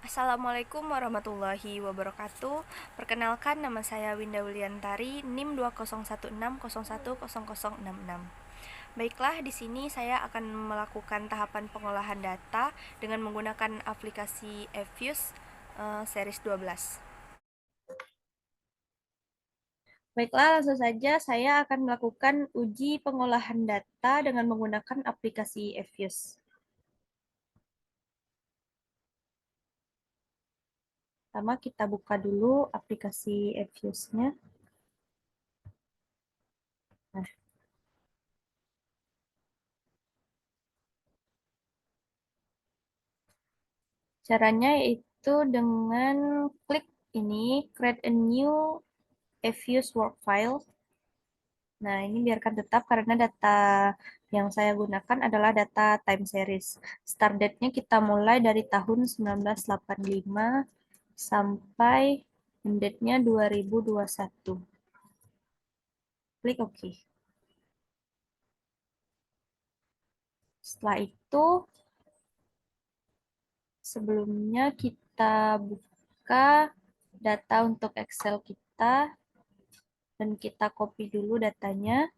Assalamualaikum warahmatullahi wabarakatuh. Perkenalkan, nama saya Winda Wuliantari, NIM 20160101066. Baiklah, di sini saya akan melakukan tahapan pengolahan data dengan menggunakan aplikasi eFuse series 12. Baiklah, langsung saja saya akan melakukan uji pengolahan data dengan menggunakan aplikasi eFuse. Pertama, kita buka dulu aplikasi eFuse-nya. Nah, caranya yaitu dengan klik ini, create a new eFuse work file. Nah, ini biarkan tetap karena data yang saya gunakan adalah data time series. Start date-nya kita mulai dari tahun 1985 sampai end date-nya 2021. Klik OK. Setelah itu, sebelumnya kita buka data untuk Excel kita dan kita copy dulu datanya.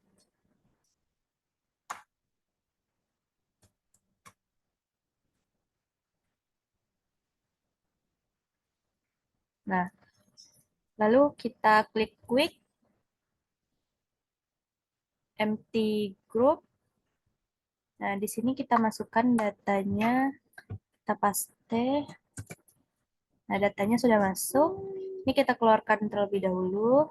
Nah, lalu kita klik Quick, Empty Group. Nah, di sini kita masukkan datanya, kita paste. Nah, datanya sudah masuk. Ini kita keluarkan terlebih dahulu.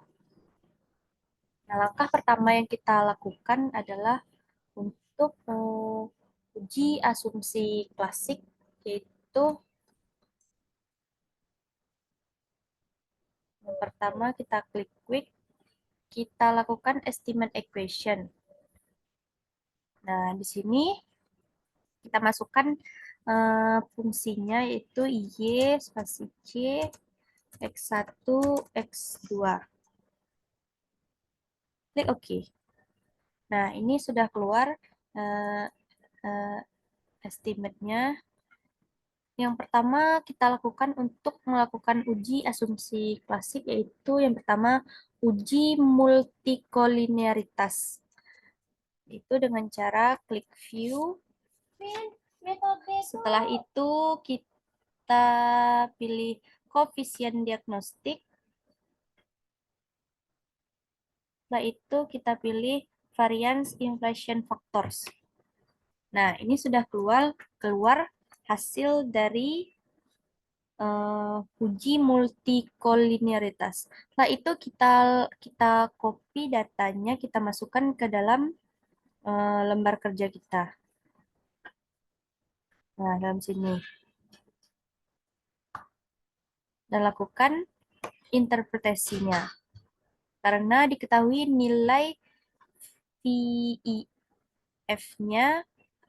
Nah, langkah pertama yang kita lakukan adalah untuk uji asumsi klasik, yaitu yang pertama kita klik Quick, kita lakukan estimate equation. Nah, di sini kita masukkan fungsinya yaitu Y spasi C X1 X2. Klik OK. Nah, ini sudah keluar uh, uh, estimate-nya. Yang pertama kita lakukan untuk melakukan uji asumsi klasik, yaitu yang pertama uji multikolinearitas. Itu dengan cara klik view. Setelah itu kita pilih koefisien diagnostik. Setelah itu kita pilih variance inflation factors. Nah, ini sudah keluar hasil dari uji multikolinearitas. Setelah itu kita copy datanya, kita masukkan ke dalam lembar kerja kita. Nah, dalam sini. Dan lakukan interpretasinya. Karena diketahui nilai VIF-nya,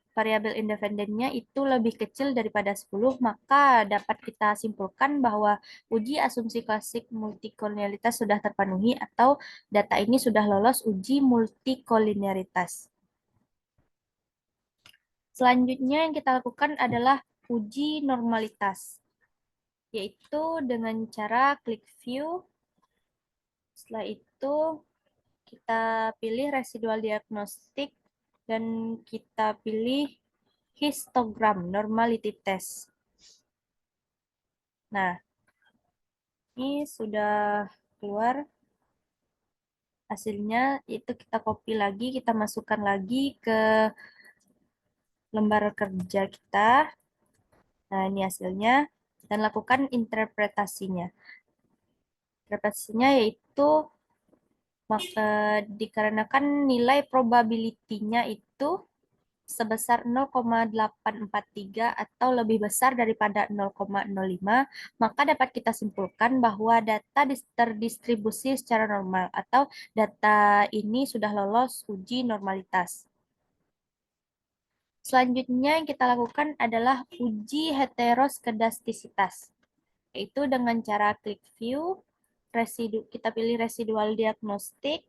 variabel independennya itu lebih kecil daripada 10, maka dapat kita simpulkan bahwa uji asumsi klasik multikolinearitas sudah terpenuhi atau data ini sudah lolos uji multikolinearitas. Selanjutnya yang kita lakukan adalah uji normalitas, yaitu dengan cara klik view. Setelah itu kita pilih residual diagnostik dan kita pilih histogram normality test. Nah, ini sudah keluar hasilnya, itu kita copy lagi, kita masukkan lagi ke lembar kerja kita. Nah, ini hasilnya, dan lakukan interpretasinya. Interpretasinya yaitu maka dikarenakan nilai probability-nya itu sebesar 0,843 atau lebih besar daripada 0,05, maka dapat kita simpulkan bahwa data terdistribusi secara normal atau data ini sudah lolos uji normalitas. Selanjutnya yang kita lakukan adalah uji heteroskedastisitas, yaitu dengan cara klik view, kita pilih residual diagnostik,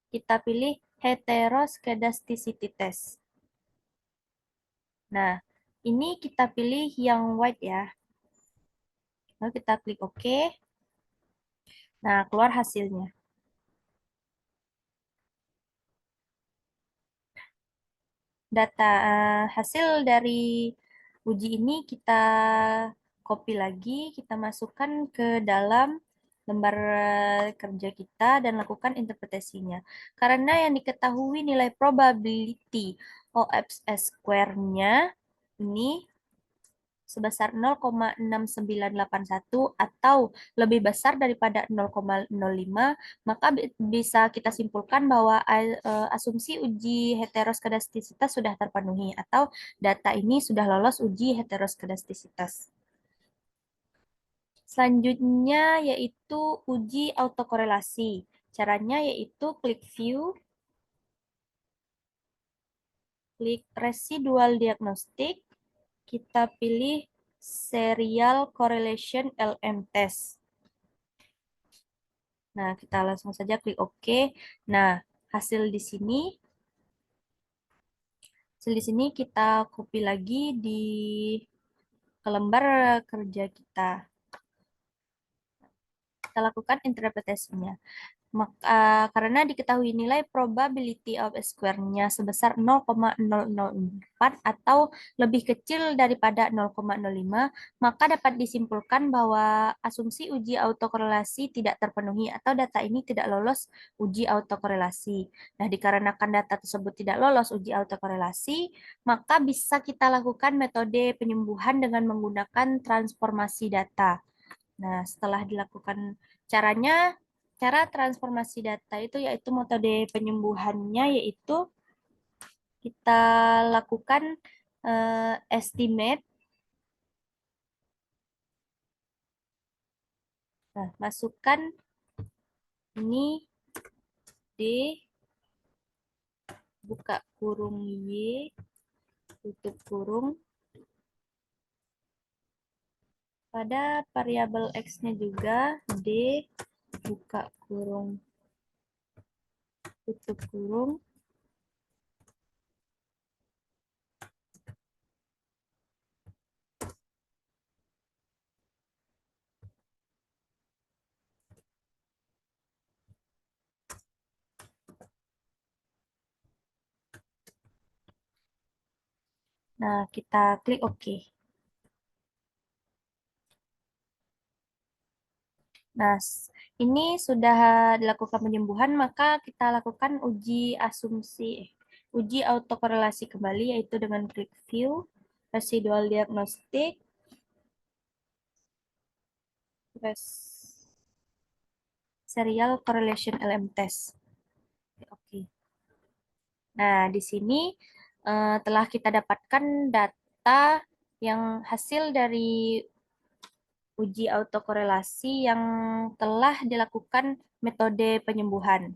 kita pilih heteroskedasticity test. Nah, ini kita pilih yang white ya. Lalu kita klik OK. Nah, keluar hasilnya. Hasil dari uji ini kita copy lagi, kita masukkan ke dalam lembar kerja kita dan lakukan interpretasinya. Karena yang diketahui nilai probability OFS square-nya ini sebesar 0,6981 atau lebih besar daripada 0,05, maka bisa kita simpulkan bahwa asumsi uji heteroskedastisitas sudah terpenuhi atau data ini sudah lolos uji heteroskedastisitas. Selanjutnya yaitu uji autokorelasi. Caranya yaitu klik view, klik residual diagnostic, kita pilih serial correlation LM test. Nah, kita langsung saja klik OK. Nah, hasil di sini kita copy lagi di ke lembar kerja kita. Kita lakukan interpretasinya. Karena diketahui nilai probability of square-nya sebesar 0,004 atau lebih kecil daripada 0,05, maka dapat disimpulkan bahwa asumsi uji autokorelasi tidak terpenuhi atau data ini tidak lolos uji autokorelasi. Nah, dikarenakan data tersebut tidak lolos uji autokorelasi, maka bisa kita lakukan metode penyembuhan dengan menggunakan transformasi data. Nah, setelah dilakukan cara transformasi data itu yaitu metode penyembuhannya yaitu kita lakukan estimate. Nah, masukkan ini D buka kurung Y tutup kurung. Pada variabel X-nya juga D buka kurung tutup kurung. Nah, kita klik OK. Nah, ini sudah dilakukan penyembuhan, maka kita lakukan uji autokorelasi kembali, yaitu dengan klik View, Residual Diagnostic, Serial Correlation LM Test. Oke. Nah, di sini telah kita dapatkan data yang hasil dari uji autokorelasi yang telah dilakukan metode penyembuhan.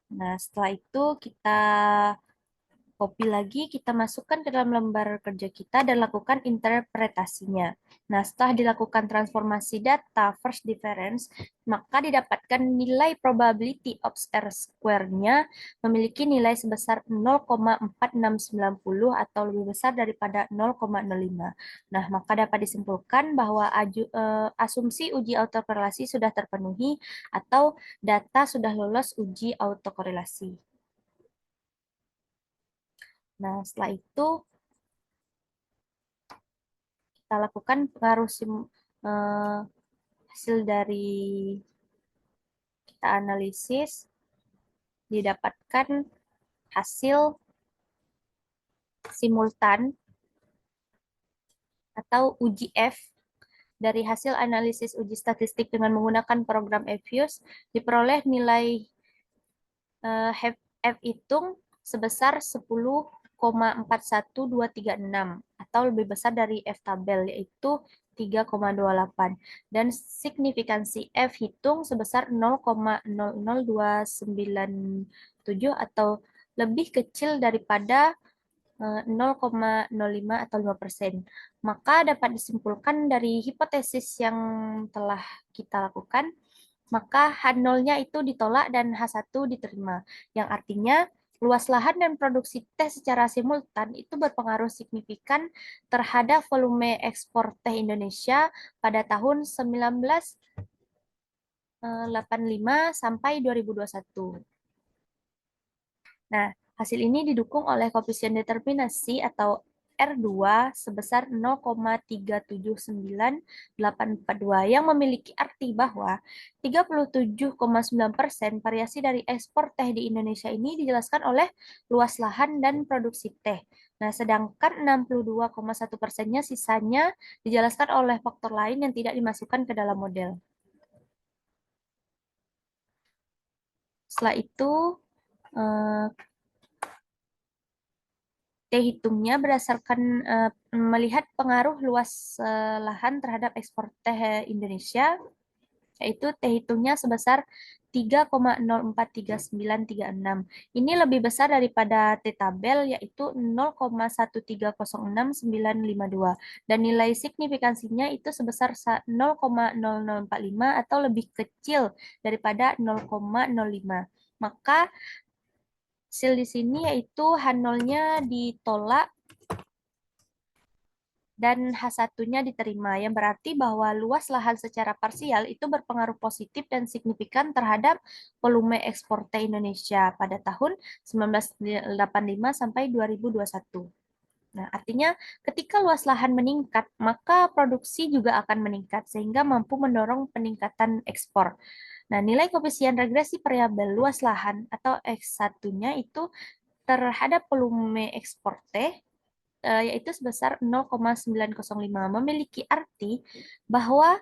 Nah, setelah itu kita copy lagi, kita masukkan ke dalam lembar kerja kita dan lakukan interpretasinya. Nah, setelah dilakukan transformasi data first difference, maka didapatkan nilai probability of R square-nya memiliki nilai sebesar 0,4690 atau lebih besar daripada 0,05. Nah, maka dapat disimpulkan bahwa asumsi uji autokorelasi sudah terpenuhi atau data sudah lolos uji autokorelasi. Nah, setelah itu kita lakukan hasil dari kita analisis, didapatkan hasil simultan atau uji F dari hasil analisis uji statistik dengan menggunakan program Fuse diperoleh nilai F hitung sebesar 10,41236 atau lebih besar dari F tabel yaitu 3,28 dan signifikansi F hitung sebesar 0,00297 atau lebih kecil daripada 0,05 atau 5%. Maka dapat disimpulkan dari hipotesis yang telah kita lakukan, maka H0-nya itu ditolak dan H1 diterima. Yang artinya luas lahan dan produksi teh secara simultan itu berpengaruh signifikan terhadap volume ekspor teh Indonesia pada tahun 1985 sampai 2021. Nah, hasil ini didukung oleh koefisien determinasi atau R2 sebesar 0,379842 yang memiliki arti bahwa 37,9% variasi dari ekspor teh di Indonesia ini dijelaskan oleh luas lahan dan produksi teh. Nah, sedangkan 62,1%-nya sisanya dijelaskan oleh faktor lain yang tidak dimasukkan ke dalam model. Setelah itu, eh, hitungnya berdasarkan melihat pengaruh luas lahan terhadap ekspor teh Indonesia, yaitu teh hitungnya sebesar 3,043936. Ini lebih besar daripada T tabel yaitu 0,1306952 dan nilai signifikansinya itu sebesar 0,0045 atau lebih kecil daripada 0,05. Maka hasil di sini yaitu H0-nya ditolak dan H1-nya diterima, yang berarti bahwa luas lahan secara parsial itu berpengaruh positif dan signifikan terhadap volume ekspor teh Indonesia pada tahun 1985 sampai 2021. Nah, artinya ketika luas lahan meningkat, maka produksi juga akan meningkat sehingga mampu mendorong peningkatan ekspor. Nah, nilai koefisien regresi variabel luas lahan atau X1-nya itu terhadap volume ekspor teh yaitu sebesar 0,905 memiliki arti bahwa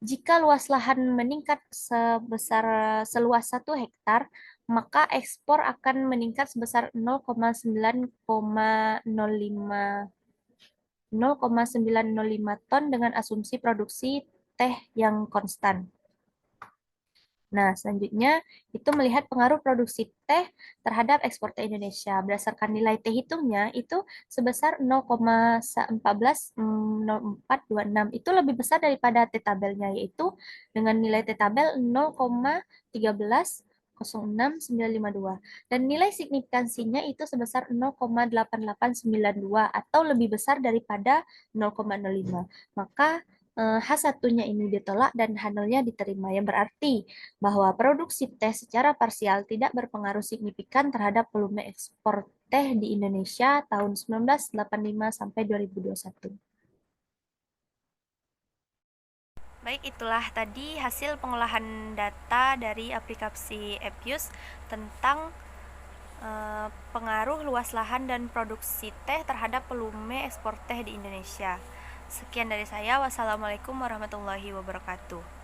jika luas lahan meningkat sebesar seluas 1 hektar, maka ekspor akan meningkat sebesar 0,905 ton dengan asumsi produksi teh yang konstan. Nah, selanjutnya itu melihat pengaruh produksi teh terhadap ekspor teh Indonesia. Berdasarkan nilai teh hitungnya itu sebesar 0,140426. Itu lebih besar daripada T tabelnya, yaitu dengan nilai T tabel 0,13006952. Dan nilai signifikansinya itu sebesar 0,8892 atau lebih besar daripada 0,05. Maka H1-nya ini ditolak dan H0-nya diterima, yang berarti bahwa produksi teh secara parsial tidak berpengaruh signifikan terhadap volume ekspor teh di Indonesia tahun 1985 sampai 2021. Baik, itulah tadi hasil pengolahan data dari aplikasi Appius tentang pengaruh luas lahan dan produksi teh terhadap volume ekspor teh di Indonesia. Sekian dari saya. Wassalamualaikum warahmatullahi wabarakatuh.